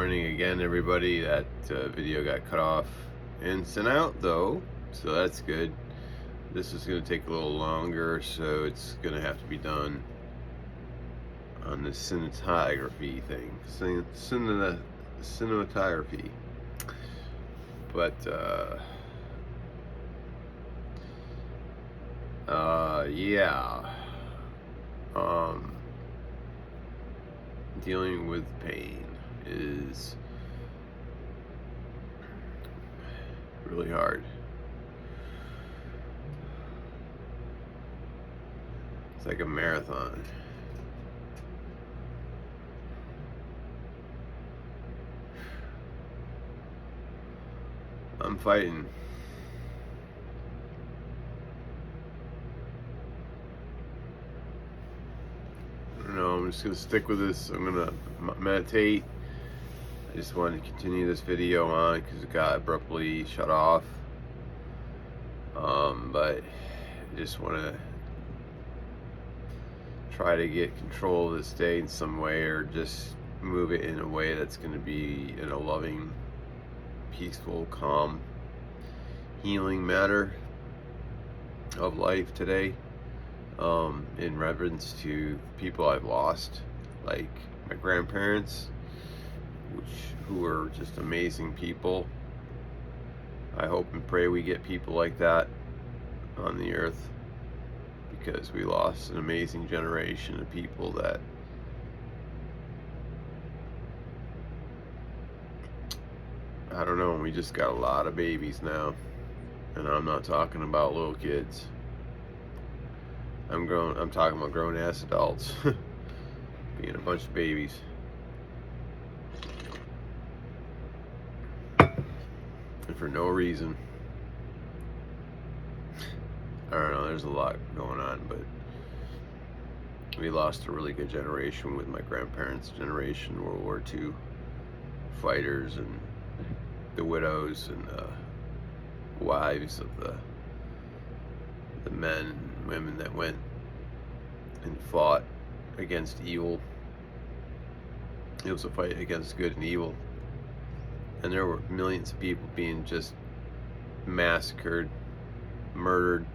warning again, everybody, that video got cut off and sent out though, so that's good. This is going to take a little longer, so it's going to have to be done on the cinematography thing. Cinematography. But yeah. Dealing with pain is really hard. It's like a marathon. I'm fighting. I'm just gonna stick with this. I'm gonna meditate. I just wanted to continue this video on because it got abruptly shut off. But I just want to try to get control of this day in some way, or just move it in a way that's going to be in a loving, peaceful, calm, healing manner of life today. In reverence to people I've lost, like my grandparents, who were just amazing people. I hope and pray we get people like that on the earth, because we lost an amazing generation of people that I don't know, we just got a lot of babies now, and I'm not talking about little kids. I'm talking about grown ass adults being a bunch of babies. And for no reason. I don't know, there's a lot going on, but we lost a really good generation with my grandparents' generation, World War II fighters, and the widows and the wives of the men and women that went and fought against evil. It was a fight against good and evil, and there were millions of people being just massacred, murdered.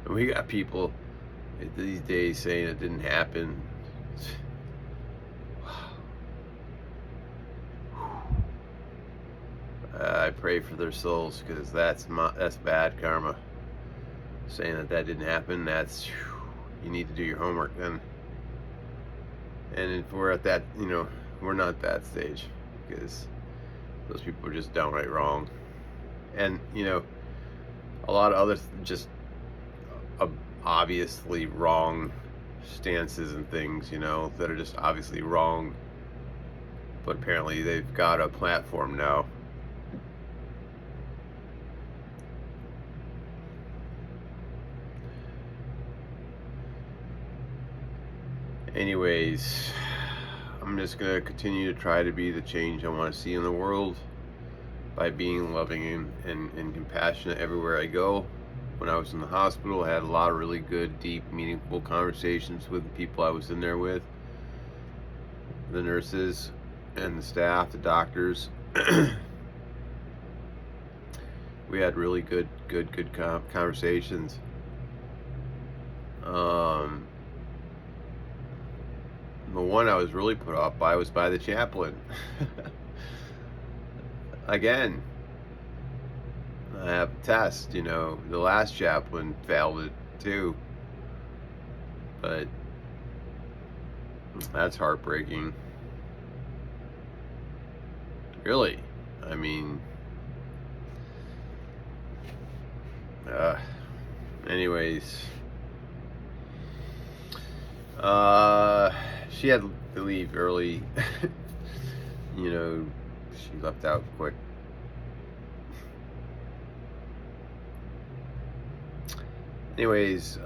And we got people these days saying it didn't happen. I pray for their souls, because that's bad karma. Saying that didn't happen, you need to do your homework then. And if we're at that, we're not at that stage, because those people are just downright wrong. And a lot of other just obviously wrong stances and things, that are just obviously wrong, but apparently they've got a platform now. Anyways, I'm just going to continue to try to be the change I want to see in the world by being loving and compassionate everywhere I go. When I was in the hospital, I had a lot of really good, deep, meaningful conversations with the people I was in there with, the nurses and the staff, the doctors. We had really good conversations. The one I was really put off by was by the chaplain. Again, I have a test, the last chaplain failed it too. But that's heartbreaking. Really. I mean, anyways, she had to leave early. She left out quick. Anyways,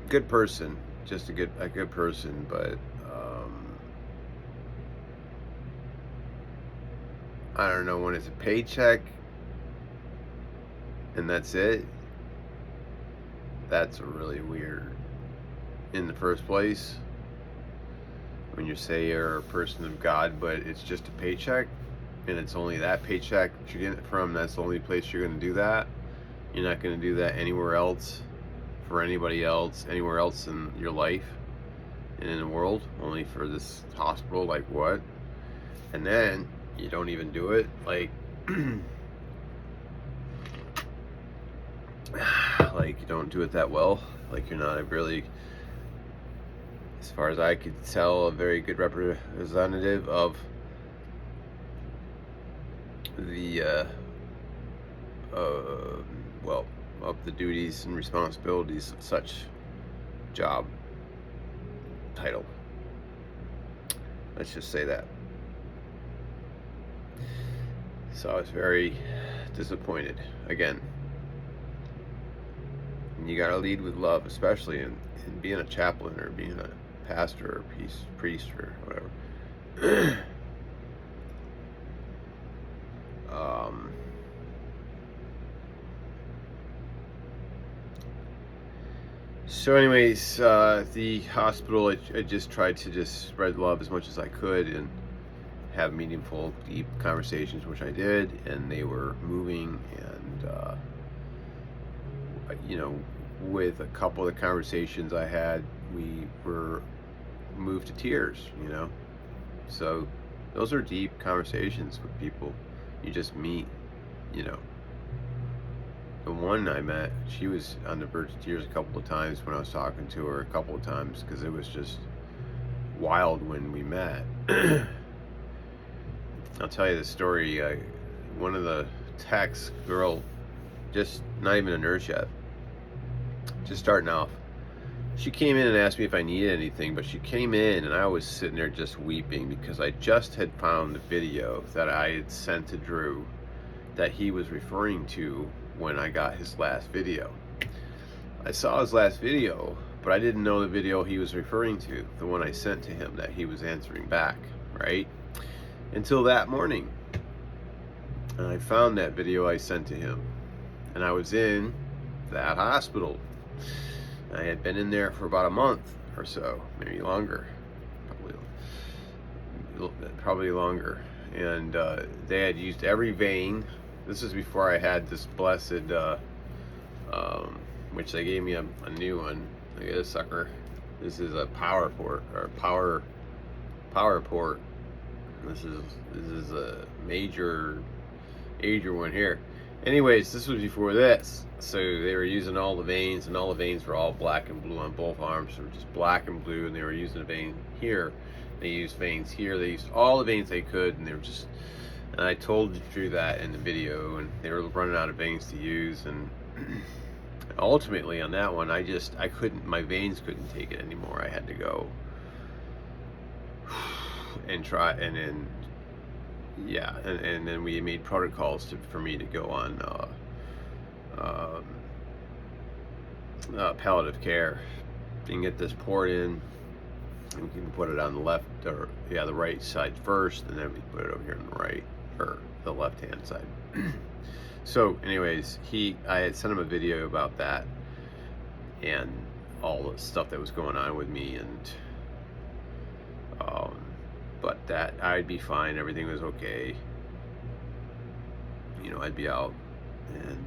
good person, just a good person, but I don't know, when it's a paycheck and that's it, that's really weird. in the first place when you say you're a person of God, but it's just a paycheck, and it's only that paycheck that you're getting it from. That's the only place you're going to do that. You're not going to do that anywhere else, for anybody else, anywhere else in your life and in the world, only for this hospital. Like, what? And then you don't even do it, like like you don't do it that well. Like, you're not a really, as far as I could tell, a very good representative of the well, of the duties and responsibilities of such job title. Let's just say that. So I was very disappointed again. And you gotta lead with love, especially in being a chaplain or being a pastor or priest or whatever. So anyways, the hospital, I just tried to just spread love as much as I could and have meaningful, deep conversations, which I did, and they were moving. And with a couple of the conversations I had, we were moved to tears. So those are deep conversations with people you just meet. The one I met, she was on the verge of tears a couple of times when I was talking to her, a couple of times, because it was just wild when we met. I'll tell you the story. One of the techs, girl, just not even a nurse yet, just starting off, she came in and asked me if I needed anything, but she came in and I was sitting there just weeping because I just had found the video that I had sent to Drew that he was referring to when I got his last video. I saw his last video, but I didn't know the video he was referring to, the one I sent to him that he was answering back, right? Until that morning. And I found that video I sent to him. And I was in that hospital. I had been in there for about a month or so, maybe longer. Probably longer. And they had used every vein. This is before I had this blessed, which they gave me a new one. Look at this sucker. This is a power port, or power port. This is a major one here. Anyways, this was before this. So they were using all the veins, and all the veins were all black and blue on both arms. They were just black and blue, and they were using a vein here. They used veins here. They used all the veins they could, and they were just. And I told Drew that in the video, and they were running out of veins to use, and ultimately on that one, I couldn't. My veins couldn't take it anymore. I had to go and try, and then and then we made protocols for me to go on palliative care and get this port in. And we can put it on the left, or the right side first, and then we put it over here on the right, or the left hand side. So anyways, I had sent him a video about that and all the stuff that was going on with me, and but that I'd be fine, everything was okay, I'd be out and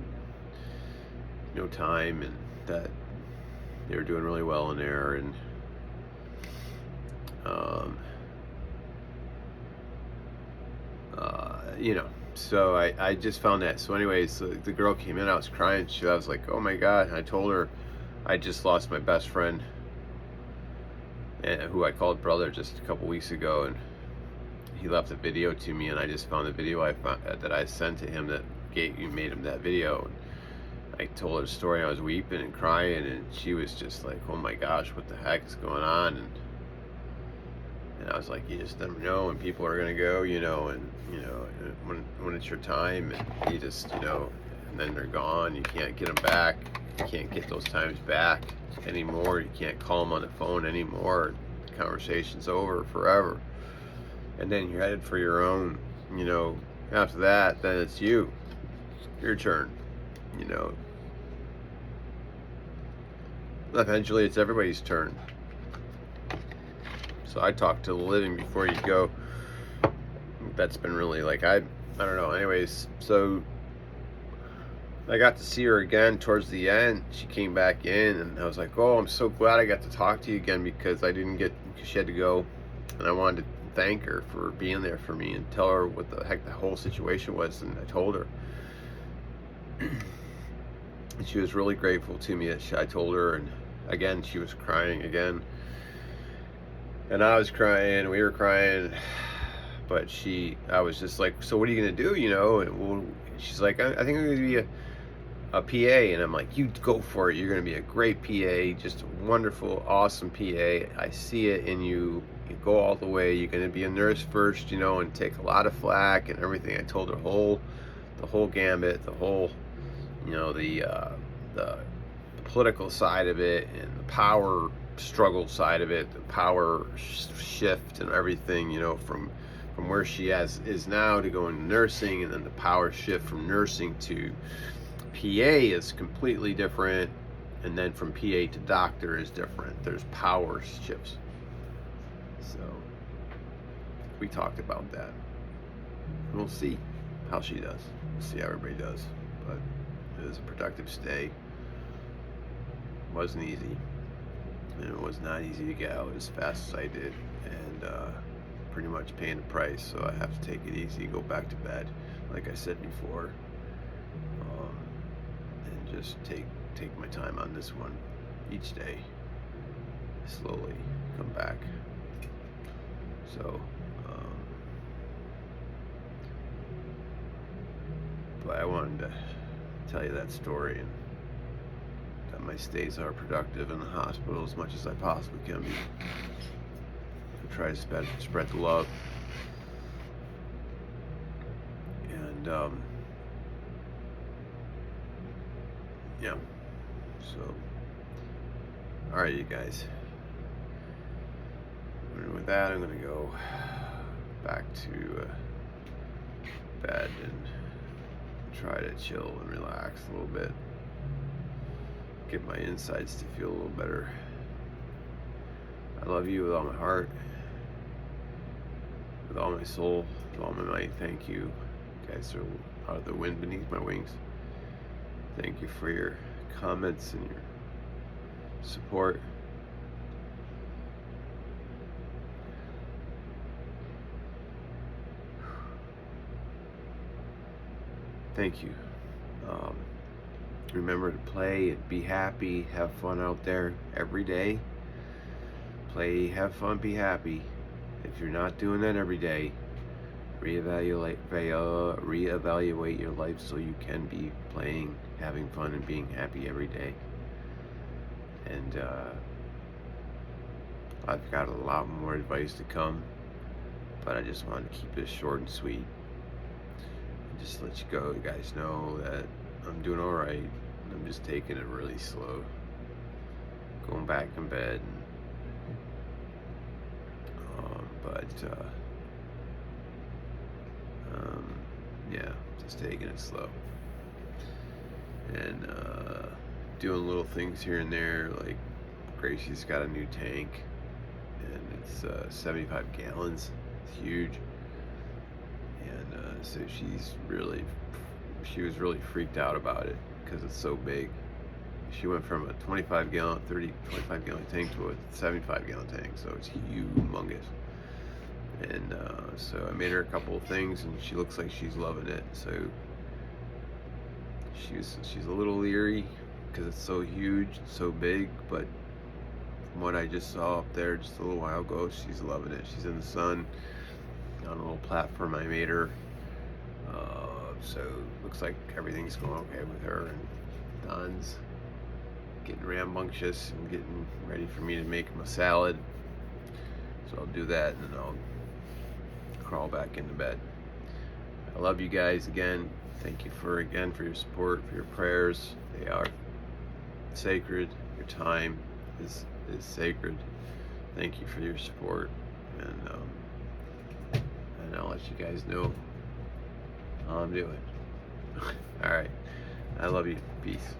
no time, and that they were doing really well in there, and so I just found that. So anyways, the girl came in, I was crying. I was like, oh my God. And I told her I just lost my best friend, who I called brother just a couple weeks ago, and he left a video to me, and I just found the video that I sent to him that made him that video. And I told her the story. I was weeping and crying, and she was just like, oh my gosh, what the heck is going on? And I was like, you just never know when people are gonna go, when it's your time, and you just, and then they're gone. You can't get them back. You can't get those times back anymore. You can't call them on the phone anymore. The conversation's over forever. And then you're headed for your own, after that, then it's your turn, eventually it's everybody's turn. So I talk to the living before you go. That's been really like, I don't know. Anyways, so I got to see her again towards the end. She came back in, and I was like, oh, I'm so glad I got to talk to you again, because she had to go, and I wanted to thank her for being there for me and tell her what the heck the whole situation was. And I told her, and she was really grateful to me. I told her, and again, she was crying again, and I was crying, we were crying, but I was just like, so what are you gonna do, and she's like, I think I'm gonna be a PA. And I'm like, you go for it, you're gonna be a great PA, just a wonderful, awesome PA. I see it in you. You go all the way. You're gonna be a nurse first, and take a lot of flack and everything. I told her the whole gambit, the whole, the political side of it, and the power struggle side of it, the power shift and everything, from where she is now to go into nursing, and then the power shift from nursing to PA is completely different, and then from PA to doctor is different. There's power shifts. So we talked about that. We'll see how she does. We'll see how everybody does. But it was a productive stay. It wasn't easy. And it was not easy to get out as fast as I did. And pretty much paying the price. So I have to take it easy, go back to bed, like I said before. And just take my time on this one each day. Slowly come back. So, but I wanted to tell you that story, and that my stays are productive in the hospital as much as I possibly can be. I try to spread the love. And, yeah. So, alright, you guys. And with that, I'm going to go back to bed and try to chill and relax a little bit. Get my insides to feel a little better. I love you with all my heart, with all my soul, with all my might. Thank you. You guys are the wind beneath my wings. Thank you for your comments and your support. Thank you. Remember to play and be happy, have fun out there every day. Play, have fun, be happy. If you're not doing that every day, reevaluate your life so you can be playing, having fun, and being happy every day. And I've got a lot more advice to come, but I just wanted to keep this short and sweet. Just let you go. You guys know that I'm doing all right. I'm just taking it really slow, going back in bed, yeah, just taking it slow, and doing little things here and there. Like Gracie's got a new tank, and it's 75 gallons. It's huge. So she was really freaked out about it because it's so big. She went from a 25 gallon tank to a 75 gallon tank, so it's humongous. And so I made her a couple of things, and she looks like she's loving it. So she's a little leery because it's so huge, so big, but from what I just saw up there just a little while ago, she's loving it. She's in the sun on a little platform I made her. So looks like everything's going okay with her, and Don's getting rambunctious and getting ready for me to make him a salad. So I'll do that, and then I'll crawl back into bed. I love you guys again. Thank you for your support, for your prayers. They are sacred. Your time is sacred. Thank you for your support, and I'll let you guys know how I'm doing. All right. I love you. Peace.